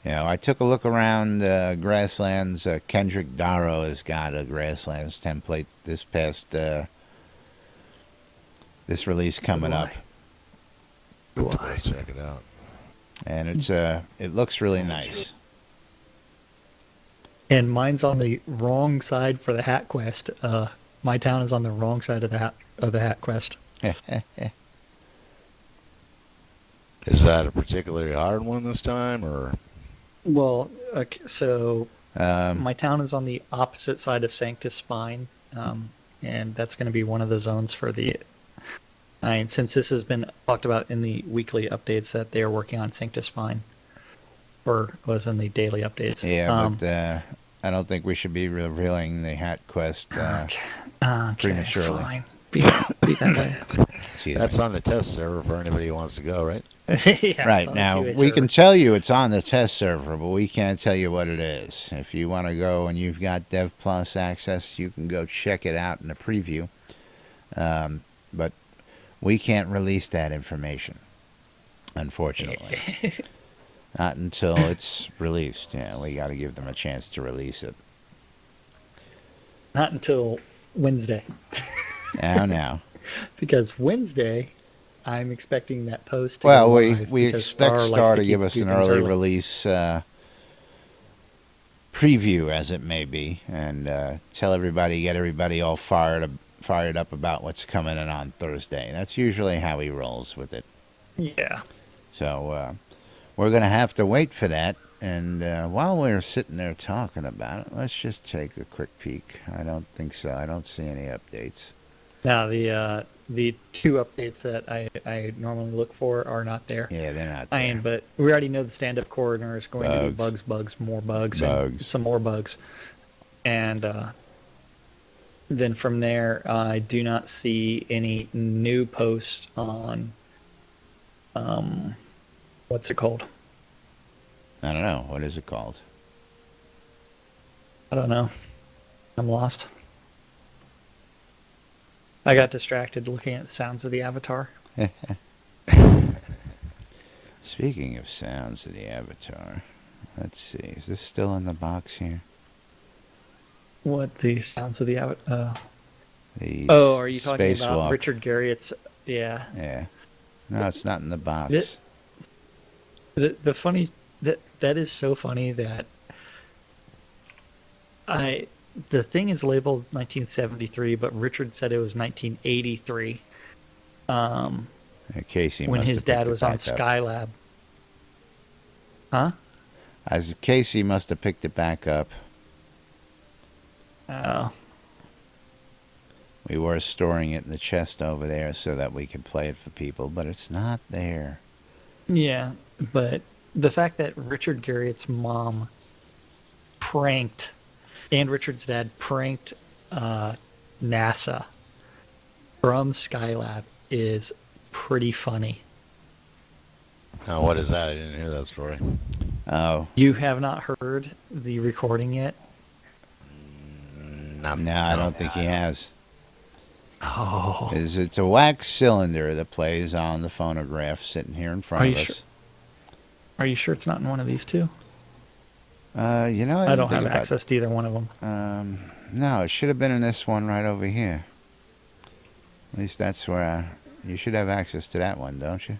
You know, I took a look around grasslands. Kendrick Darrow has got a grasslands template this past this release coming up, Good to go check it out. and it's it looks really nice. And mine's on the wrong side for the hat quest. My town is on the wrong side of the hat quest. Is that a particularly hard one this time, or? Well, so Um, my town is on the opposite side of Sanctus Spine, and that's going to be one of the zones for the. I mean, since this has been talked about in the weekly updates that they are working on Sanctus Spine, or was in the daily updates. yeah, but I don't think we should be revealing the hat quest Okay, prematurely. fine. Be that way. See that. That's on the test server for anybody who wants to go, right? Yeah, it's Right, on the now, QA we server. can tell you it's on the test server, but we can't tell you what it is. If you want to go and you've got Dev Plus access, you can go check it out in the preview. But we can't release that information, unfortunately. Not until it's released. Yeah, we got to give them a chance to release it. Not until Wednesday, Now. because Wednesday, I'm expecting that post. To Well, go we live expect because Star likes Star to keep- give us do an things early release preview, as it may be, and tell everybody, get everybody all fired up about what's coming in on Thursday. That's usually how he rolls with it. Yeah. So we're going to have to wait for that. And while we're sitting there talking about it, let's just take a quick peek. I don't think so. I don't see any updates. Now the two updates that I normally look for are not there. Yeah, they're not I there. mean, but we already know the stand-up coroner is going to be bugs, more bugs, and Bugs. some more bugs. And then from there, I do not see any new posts on what's it called? I don't know. What is it called? I don't know. I'm lost. I got distracted looking at sounds of the avatar. Speaking of sounds of the Avatar, let's see. Is this still in the box here? What the sounds of the avatar? The Oh, are you talking about spacewalk. Richard Garriott's? Yeah. Yeah. No, it's not in the box. The funny that is so funny that the thing is labeled 1973, but Richard said it was 1983. Casey When must his have dad picked it was on back up. Skylab. Huh? As Casey must have picked it back up. Oh. We were storing it in the chest over there so that we could play it for people, but it's not there. Yeah, but the fact that Richard Garriott's mom pranked, and Richard's dad pranked NASA from Skylab is pretty funny. Now, what is that? I didn't hear that story. Oh, You have not heard the recording yet? no, I don't think he has. Oh. It's a wax cylinder that plays on the phonograph sitting here in front Are of you us. sure? Are you sure it's not in one of these two? I I don't have access to either one of them. No, it should have been in this one right over here. At least that's where you should have access to that one, don't you?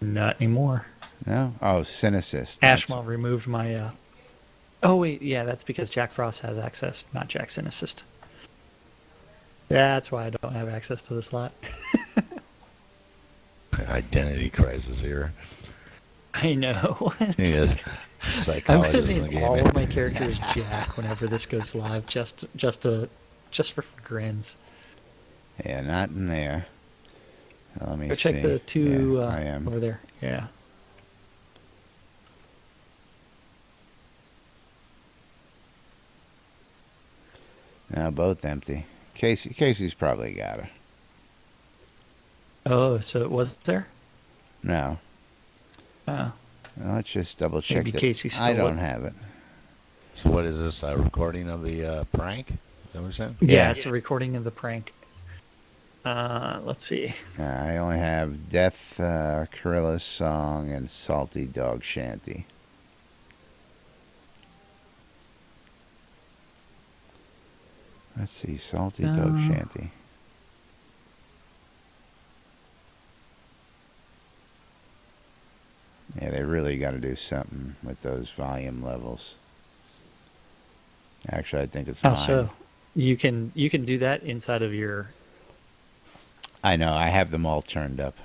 Not anymore. No? Oh, Synesys. that's- Ashmal removed my. Oh wait, yeah, that's because Jack Frost has access, not Jack Synesist. That's why I don't have access to this lot. Identity crisis here. I know. He is I'm psychologist gonna in the name all game. of my characters Jack whenever this goes live, just for grins. Yeah, not in there. Let me Go check see. the two Yeah, I am. over there. Yeah. No, both empty. Casey's probably got her. Oh, so it was there? No. Uh, Well, let's just double check Maybe that. Casey I stole don't it. have it. So what is this? A recording of the prank? Is that what you're saying? yeah, Yeah. it's a recording of the prank. Let's see. I only have Death, Kirilla's Song, and Salty Dog Shanty. Let's see, Salty Dog Shanty. Yeah, they really got to do something with those volume levels. Actually, I think it's How mine. so? You can do that inside of your. I know, I have them all turned up.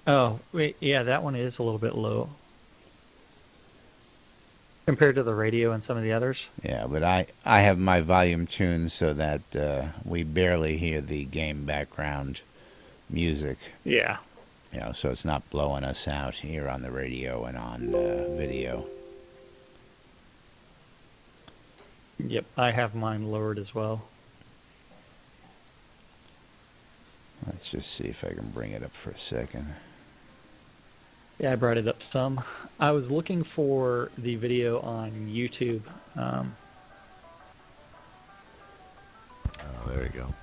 Oh, wait, yeah, that one is a little bit low compared to the radio and some of the others. Yeah, but I have my volume tuned so that we barely hear the game background music. Yeah. You know, so it's not blowing us out here on the radio and on video. Yep, I have mine lowered as well. Let's just see if I can bring it up for a second. Yeah, I brought it up some. I was looking for the video on YouTube. Oh, there you go.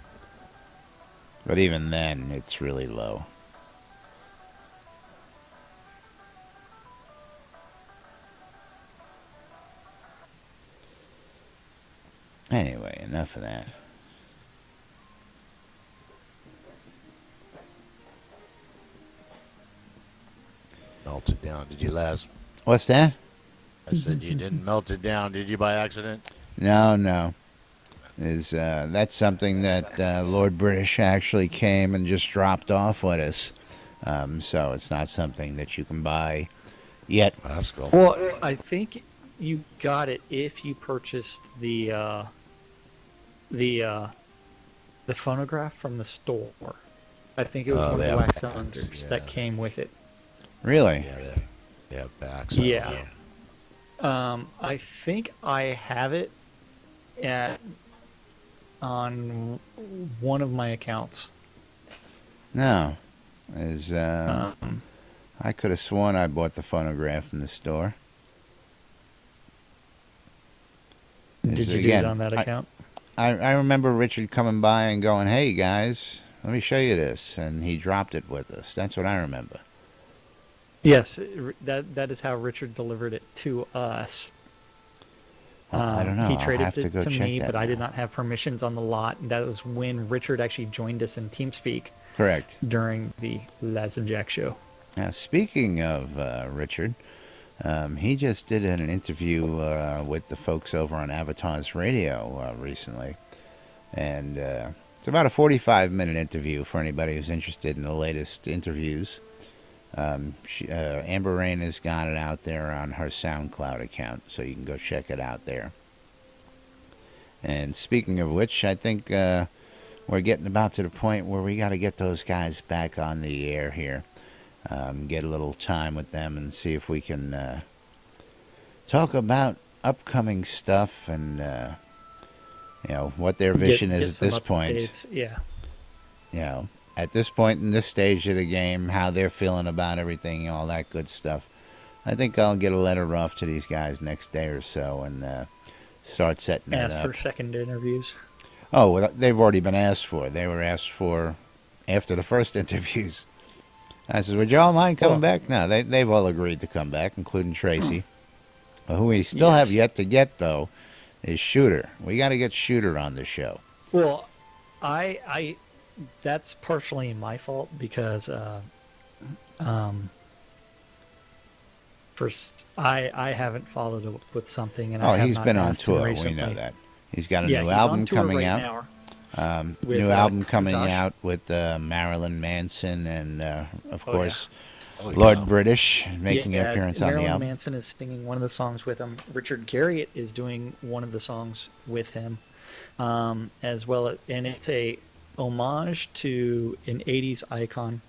But even then, it's really low. Anyway, enough of that. Melted down. Did you last? What's that? I said you didn't melt it down, did you, by accident? No. That's something that Lord British actually came and just dropped off with us. So it's not something that you can buy yet. That's cool. Well, I think you got it if you purchased the phonograph from the store. I think it was Oh, one they of the have wax backs, cylinders yeah. that came with it. Really? Yeah, they have backs. Yeah. I think I have it on one of my accounts. No. Um, I could have sworn I bought the phonograph from the store. did you do it on that account? I remember Richard coming by and going, "Hey guys, let me show you this," and he dropped it with us. That's what I remember. Yes, that is how Richard delivered it to us. I don't know. He I'll traded have to it go to check me, that but I did now. not have permissions on the lot. And that was when Richard actually joined us in TeamSpeak Correct. during the Laz and Jack show. Now, speaking of Richard, he just did an interview with the folks over on Avatar's Radio recently. And it's about a 45-minute interview for anybody who's interested in the latest interviews. Amber Rain has got it out there on her SoundCloud account, so you can go check it out there. And speaking of which, I think we're getting about to the point where we got to get those guys back on the air here. Get a little time with them and see if we can talk about upcoming stuff and what their vision Get is some at this point. updates. Yeah. At this point in this stage of the game, how they're feeling about everything, all that good stuff. I think I'll get a letter off to these guys next day or so and start setting that Ask up. for second interviews. Oh, well, they've already been asked for. They were asked for after the first interviews. I said, would y'all mind coming back? No, they've all agreed to come back, including Tracy. Who we still have yet to get, though, is Shooter. We got to get Shooter on the show. Well, that's partially my fault because first I haven't followed up with something, and I have He's not been on asked him tour. We recently. know that. He's got a Yeah, new he's album on tour coming right out. now. With, New album coming Kutosh. out with Marilyn Manson and, of Oh, course, Holy Lord cow. British making an appearance on the Marilyn album. Manson is singing one of the songs with him. Richard Garriott is doing one of the songs with him, as well. And it's a homage to an '80s icon,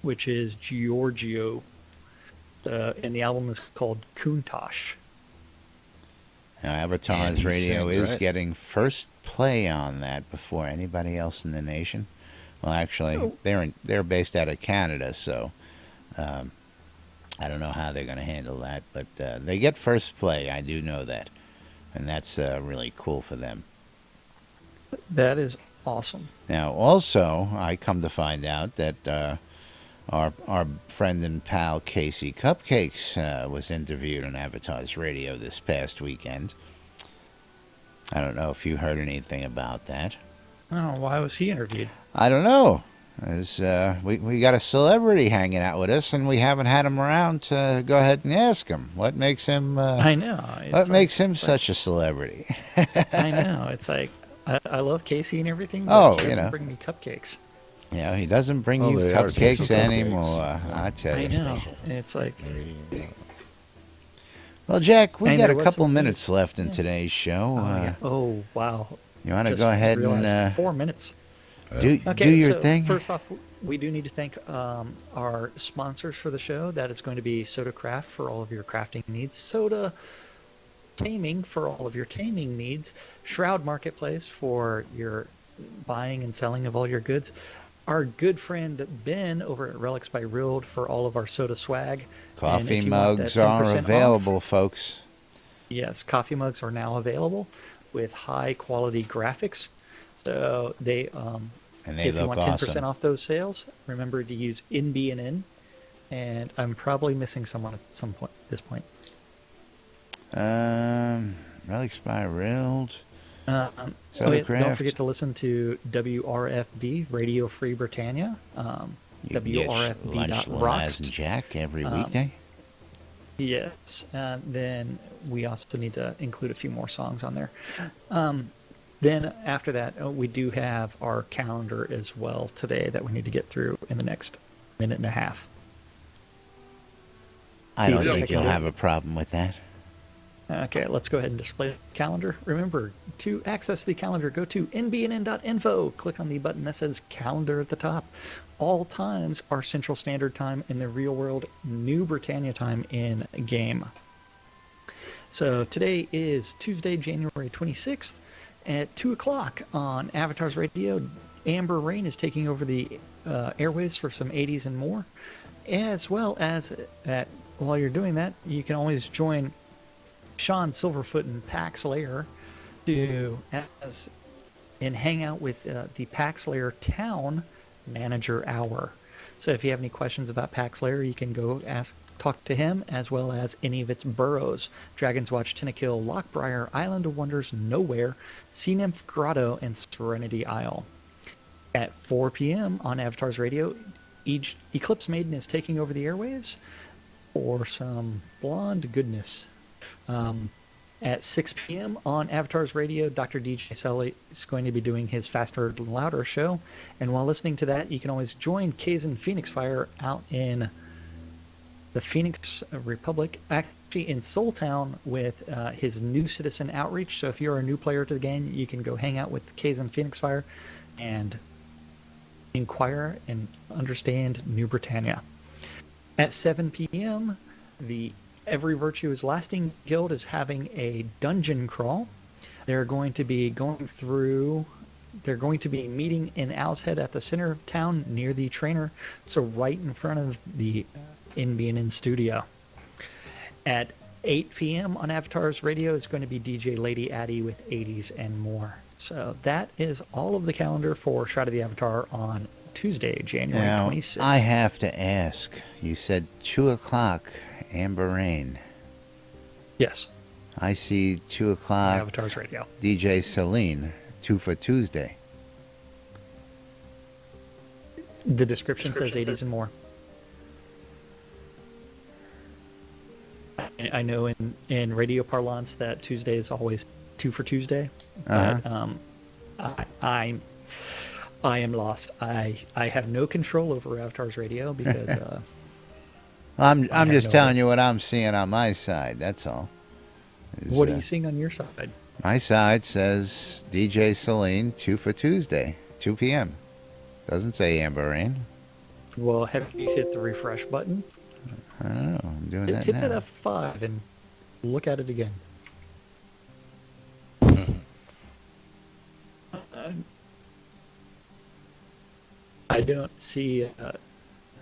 which is Giorgio. And the album is called Kutosh. Now, Avatar's he Radio sings, is right? getting first play on that before anybody else in the nation. Well, actually, they're based out of Canada, so I don't know how they're going to handle that, but they get first play. I do know that, and that's really cool for them. That is awesome. Now, also, I come to find out that our friend and pal Casey Cupcakes was interviewed on Avatars Radio this past weekend. I don't know if you heard anything about that. Oh, why was he interviewed? I don't know. We got a celebrity hanging out with us, and we haven't had him around to go ahead and ask him what makes him. I know. What makes him such a celebrity? I know. It's like I love Casey and everything, but Oh, he you doesn't know. bring me cupcakes. You know, he doesn't bring Oh, you they are cupcakes special cupcakes. anymore. I tell I you. know. And it's like, There you go. Well, Jack, we And got there a was couple some minutes news. left in Yeah. today's show. oh wow. You want to Just go ahead realized and 4 minutes. do Okay, do your so thing? First off, we do need to thank our sponsors for the show. That is going to be Soda Craft for all of your crafting needs, Soda Taming for all of your taming needs, Shroud Marketplace for your buying and selling of all your goods, our good friend Ben over at Relics by Rild for all of our soda swag. And Coffee if you want that mugs are 10% off, available, folks. yes, coffee mugs are now available with high quality graphics. So they And they if you look want 10% awesome. off those sales, remember to use NBNN. And I'm probably missing someone at some point at this point. Relics by Rild. Oh, Soda yeah, don't Craft. forget to listen to WRFB, Radio Free Britannia. You can get Lunch with Laz and WRFB.rocks. Jack every Um, weekday. Yes. And then we also need to include a few more songs on there. Then after that, we do have our calendar as well today that we need to get through in the next minute and a half. I don't yeah, think I can you'll do it. have a problem with that. Okay, let's go ahead and display the calendar. Remember, to access the calendar, go to nbnn.info. Click on the button that says calendar at the top. All times are Central Standard Time in the real world, New Britannia time in game. So today is Tuesday, January 26th at 2 o'clock on Avatars Radio. Amber Rain is taking over the airwaves for some 80s and more. As well as, while you're doing that, you can always join Sean Silverfoot and Pax Lair and hang out with the Pax Lair Town Manager Hour. So if you have any questions about Pax Lair, you can go talk to him, as well as any of its boroughs: Dragon's Watch, Tinnakill, Lockbriar, Island of Wonders, Nowhere, Sea Nymph Grotto, and Serenity Isle. At 4 p.m. on Avatars Radio, Eclipse Maiden is taking over the airwaves for some blonde goodness. At 6 p.m. on Avatars Radio, Dr. DJ Sully is going to be doing his Faster and Louder show. And while listening to that, you can always join Kazan Phoenix Fire out in the Phoenix Republic, actually in Soul Town, with his new citizen outreach. So if you're a new player to the game, you can go hang out with Kazan Phoenix Fire and inquire and understand New Britannia. At 7 p.m., the Every Virtue is Lasting Guild is having a dungeon crawl. They're going to be meeting in Owl's Head at the center of town near the trainer, so right in front of the NBNN studio. At 8 p.m. on Avatars Radio is going to be DJ Lady Addie with 80s and more. So that is all of the calendar for Shroud of the Avatar on Tuesday, January Now, 26th. I have to ask. You said 2 o'clock, Amber Rain. Yes, I see 2 o'clock, Avatars Radio. DJ Celine, 2 for Tuesday. The description says 80s and more. I know in radio parlance that Tuesday is always 2 for Tuesday. Uh-huh. But I am lost. I have no control over Avatars Radio because I'm have just no telling idea. you what I'm seeing on my side. That's all. what are you seeing on your side? My side says DJ Celine, 2 for Tuesday, 2 p.m. Doesn't say Amber Rain. Well, have you hit the refresh button? I don't know. I'm doing Hit, that hit now. that F5 and look at it again. I don't see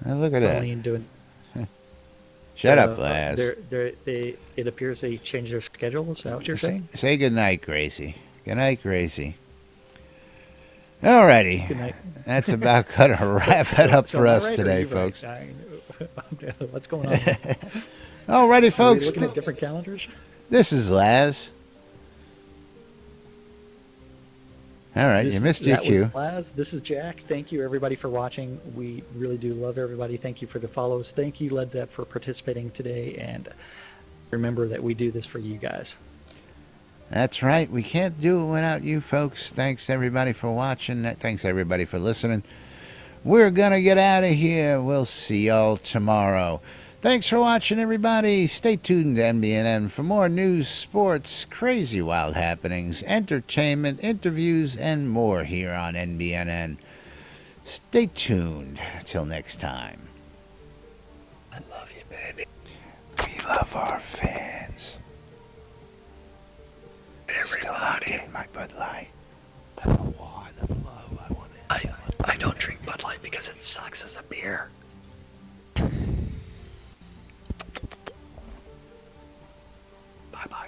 Now look at that. Colleen doing. Shut up, Laz. It appears they changed their schedule. Is that what you're saying? Say good night, Gracie. Good night, Gracie. Alrighty. Good night. That's about going to wrap it up So for am I us right or today, you right? folks. What's going on? Alrighty, Are we folks. looking at different calendars? This is Laz. All right, you missed your That cue. was Laz. This is Jack. Thank you, everybody, for watching. We really do love everybody. Thank you for the follows. Thank you, Led Zepp, for participating today. And remember that we do this for you guys. That's right. We can't do it without you folks. Thanks everybody for watching. Thanks everybody for listening. We're going to get out of here. We'll see y'all tomorrow. Thanks for watching, everybody. Stay tuned to NBNN for more news, sports, crazy wild happenings, entertainment, interviews, and more here on NBNN. Stay tuned. Till next time. I love you, baby. We love our fans. Still not getting my Bud Light. I don't want of love. I want it. I don't drink Bud Light because it sucks as a beer. Bye-bye.